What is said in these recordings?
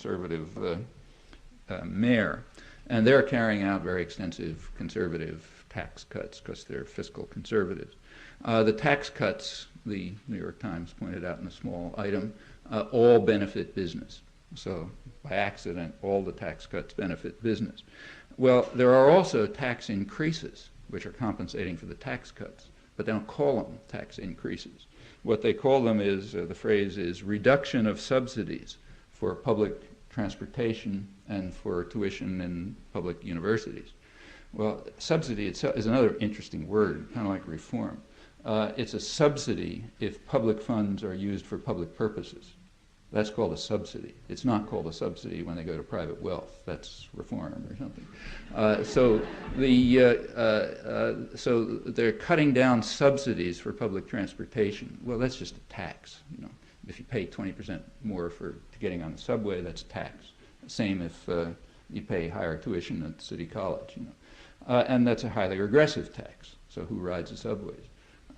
conservative mayor. And they're carrying out very extensive conservative tax cuts because they're fiscal conservatives. The tax cuts, the New York Times pointed out in a small item, all benefit business. So by accident, all the tax cuts benefit business. Well, there are also tax increases, which are compensating for the tax cuts, but they don't call them tax increases. What they call them is, the phrase is reduction of subsidies for public transportation and for tuition in public universities. Well, subsidy itself is another interesting word, kind of like reform. It's a subsidy if public funds are used for public purposes. That's called a subsidy. It's not called a subsidy when they go to private wealth. That's reform or something. So they're cutting down subsidies for public transportation. Well, that's just a tax. You know, if you pay 20% more for getting on the subway, that's a tax. Same if you pay higher tuition at City College. You know, and that's a highly regressive tax. So who rides the subways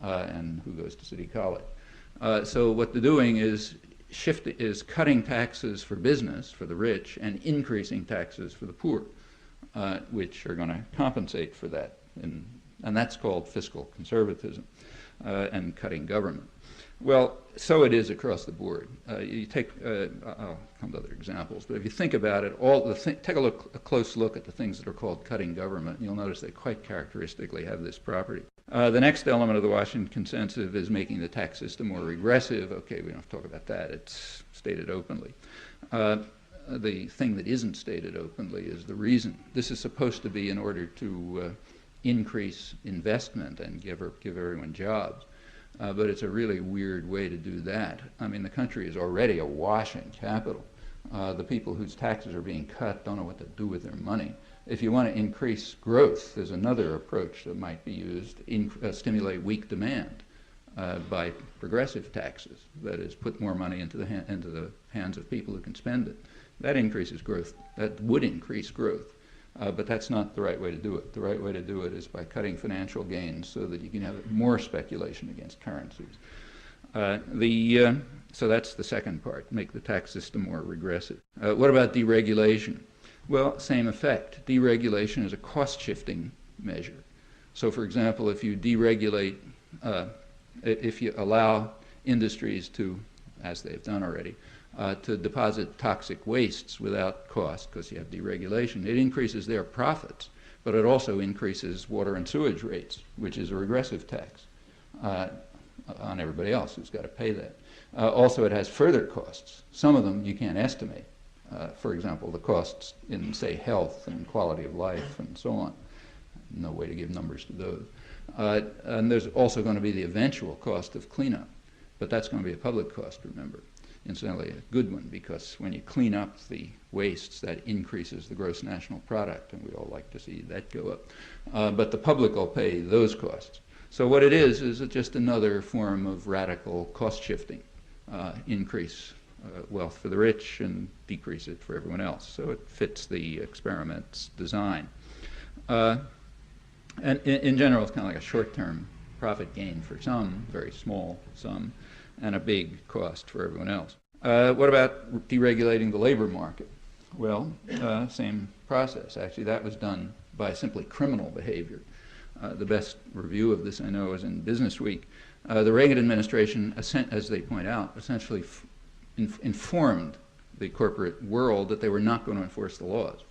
and who goes to City College? So what they're doing is cutting taxes for business, for the rich, and increasing taxes for the poor, which are going to compensate for that. And that's called fiscal conservatism and cutting government. Well, so it is across the board. You take, I'll come to other examples, but if you think about it, take a close look at the things that are called cutting government. You'll notice they quite characteristically have this property. The next element of the Washington Consensus is making the tax system more regressive. Okay, we don't have to talk about that. It's stated openly. The thing that isn't stated openly is the reason. This is supposed to be in order to increase investment and give everyone jobs. But it's a really weird way to do that. I mean, the country is already awash in capital. The people whose taxes are being cut don't know what to do with their money. If you want to increase growth, there's another approach that might be used, stimulate weak demand by progressive taxes. That is, put more money into the hands of people who can spend it. That increases growth. That would increase growth. But that's not the right way to do it. The right way to do it is by cutting financial gains so that you can have more speculation against currencies. So that's the second part, make the tax system more regressive. What about deregulation? Well, same effect. Deregulation is a cost-shifting measure. So, for example, if you deregulate, if you allow industries to, as they've done already, to deposit toxic wastes without cost, because you have deregulation, it increases their profits, but it also increases water and sewage rates, which is a regressive tax on everybody else who's got to pay that. Also, it has further costs. Some of them you can't estimate. For example, the costs in, say, health and quality of life and so on. No way to give numbers to those. And there's also going to be the eventual cost of cleanup, but that's going to be a public cost, remember. Incidentally, a good one, because when you clean up the wastes, that increases the gross national product, and we all like to see that go up. But the public will pay those costs. So what it is just another form of radical cost shifting, increase wealth for the rich and decrease it for everyone else. So it fits the experiment's design. And in general, it's kind of like a short-term profit gain for some, very small sum, and a big cost for everyone else. What about deregulating the labor market? Well, same process. Actually, that was done by simply criminal behavior. The best review of this, I know, is in Business Week. The Reagan administration, as they point out, essentially informed the corporate world that they were not going to enforce the laws.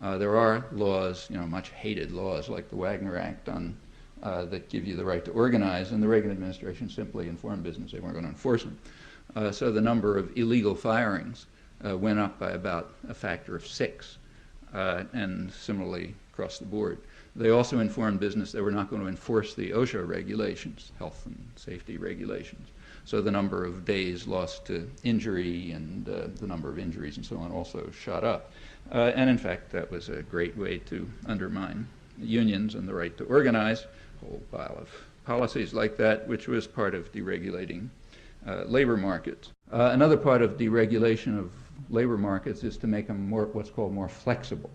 There are laws, much hated laws like the Wagner Act that give you the right to organize, and the Reagan administration simply informed business they weren't going to enforce them. So the number of illegal firings went up by about a factor of 6, and similarly across the board. They also informed business they were not going to enforce the OSHA regulations, health and safety regulations. So the number of days lost to injury and the number of injuries and so on also shot up. And in fact, that was a great way to undermine unions and the right to organize, a whole pile of policies like that, which was part of deregulating labor markets. Another part of deregulation of labor markets is to make them what's called more flexible,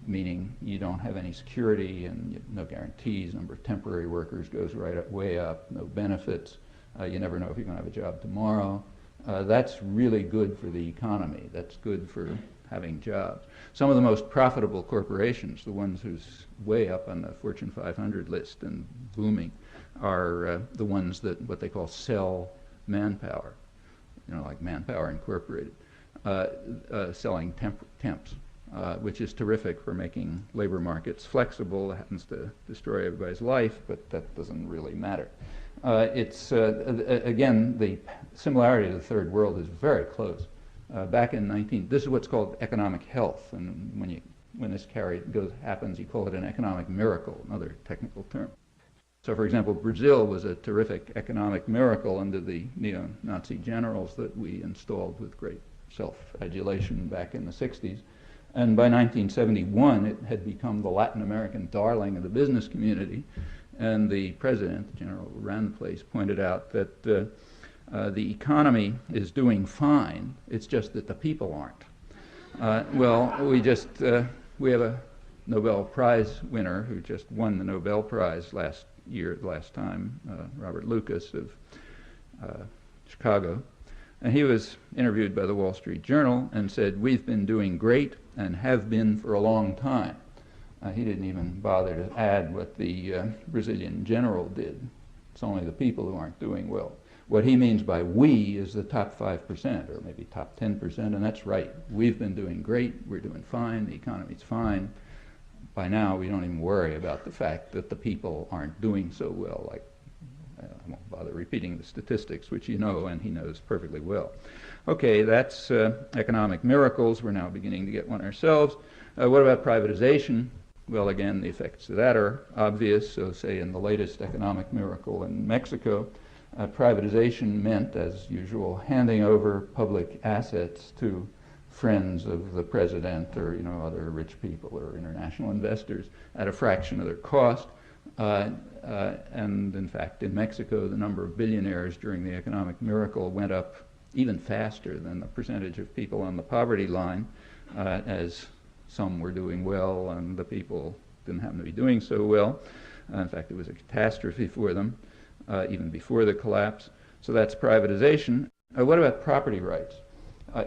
meaning you don't have any security and no guarantees. Number of temporary workers goes way up, no benefits. You never know if you're going to have a job tomorrow. That's really good for the economy. That's good for having jobs. Some of the most profitable corporations, the ones who's way up on the Fortune 500 list and booming, are the ones that what they call sell manpower, like Manpower Incorporated, selling temps, which is terrific for making labor markets flexible. It happens to destroy everybody's life, but that doesn't really matter. Again, the similarity to the third world is very close. Back in this is what's called economic health, and when this happens, you call it an economic miracle, another technical term. So, for example, Brazil was a terrific economic miracle under the neo-Nazi generals that we installed with great self-adulation back in the 60s. And by 1971, it had become the Latin American darling of the business community. And the president, the general who ran the place, pointed out that the economy is doing fine. It's just that the people aren't. We have a Nobel Prize winner who just won the Nobel Prize last time, Robert Lucas of Chicago. And he was interviewed by the Wall Street Journal and said, "We've been doing great and have been for a long time." He didn't even bother to add what the Brazilian general did. It's only the people who aren't doing well. What he means by we is the top 5% or maybe top 10%, and that's right. We've been doing great, we're doing fine, the economy's fine. By now, we don't even worry about the fact that the people aren't doing so well. I won't bother repeating the statistics, which you know, and he knows perfectly well. Okay, that's economic miracles. We're now beginning to get one ourselves. What about privatization? Well, again, the effects of that are obvious. So, say in the latest economic miracle in Mexico, privatization meant, as usual, handing over public assets to friends of the president or other rich people or international investors at a fraction of their cost. And in fact, in Mexico, the number of billionaires during the economic miracle went up even faster than the percentage of people on the poverty line, as some were doing well and the people didn't happen to be doing so well. In fact, it was a catastrophe for them, even before the collapse. So that's privatization. What about property rights?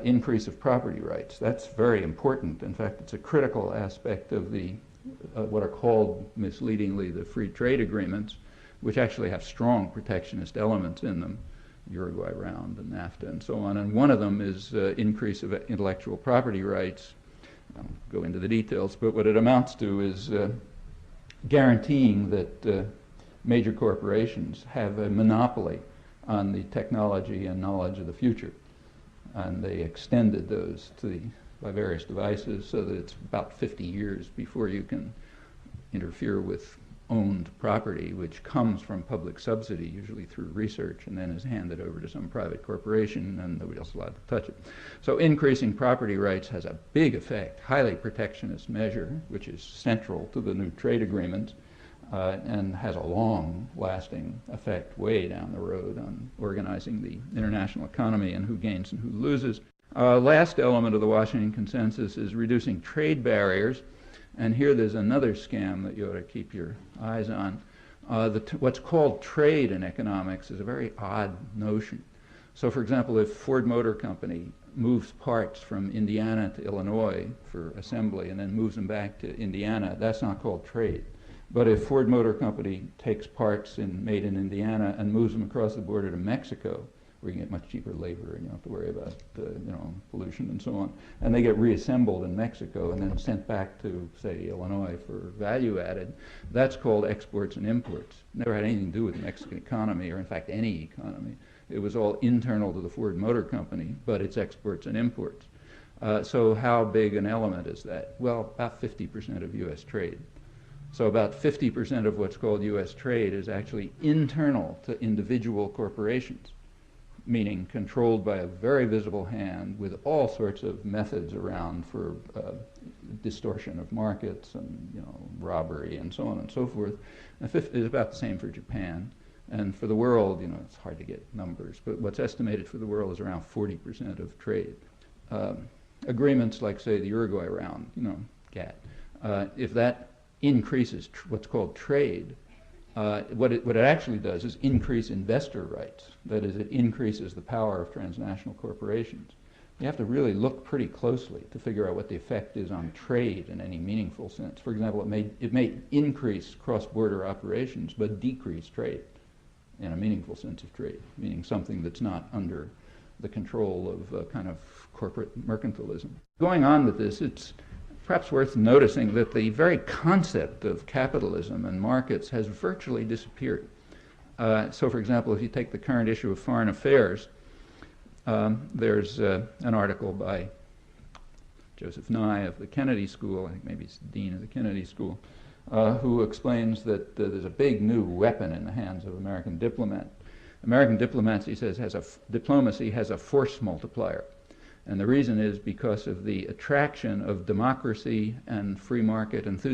Increase of property rights. That's very important. In fact, it's a critical aspect of the what are called misleadingly the free trade agreements, which actually have strong protectionist elements in them, Uruguay Round and NAFTA and so on. And one of them is increase of intellectual property rights. I won't go into the details, but what it amounts to is guaranteeing that major corporations have a monopoly on the technology and knowledge of the future. And they extended those by various devices so that it's about 50 years before you can interfere with owned property, which comes from public subsidy, usually through research, and then is handed over to some private corporation, and nobody else is allowed to touch it. So increasing property rights has a big effect, highly protectionist measure, which is central to the new trade agreements, and has a long-lasting effect way down the road on organizing the international economy and who gains and who loses. Last element of the Washington Consensus is reducing trade barriers. And here there's another scam that you ought to keep your eyes on. What's called trade in economics is a very odd notion. So, for example, if Ford Motor Company moves parts from Indiana to Illinois for assembly and then moves them back to Indiana, that's not called trade. But if Ford Motor Company takes parts made in Indiana and moves them across the border to Mexico, where you can get much cheaper labor and you don't have to worry about pollution and so on, and they get reassembled in Mexico and then sent back to, say, Illinois for value added, that's called exports and imports. Never had anything to do with the Mexican economy, or in fact any economy. It was all internal to the Ford Motor Company, but it's exports and imports. So how big an element is that? Well, about 50% of U.S. trade. So about 50% of what's called U.S. trade is actually internal to individual corporations, meaning controlled by a very visible hand with all sorts of methods around for distortion of markets and robbery and so on and so forth. And it's about the same for Japan. And for the world, it's hard to get numbers, but what's estimated for the world is around 40% of trade. Agreements like, say, the Uruguay Round, GATT, if that increases what's called trade, What it actually does is increase investor rights. That is, it increases the power of transnational corporations. You have to really look pretty closely to figure out what the effect is on trade in any meaningful sense. For example, it may increase cross-border operations, but decrease trade in a meaningful sense of trade, meaning something that's not under the control of kind of corporate mercantilism. Going on with this, it's perhaps worth noticing that the very concept of capitalism and markets has virtually disappeared. So, for example, if you take the current issue of Foreign Affairs, there's an article by Joseph Nye of the Kennedy School, I think maybe he's the dean of the Kennedy School, who explains that there's a big new weapon in the hands of American diplomats. American diplomats, he says, diplomacy has a force multiplier. And the reason is because of the attraction of democracy and free market enthusiasm.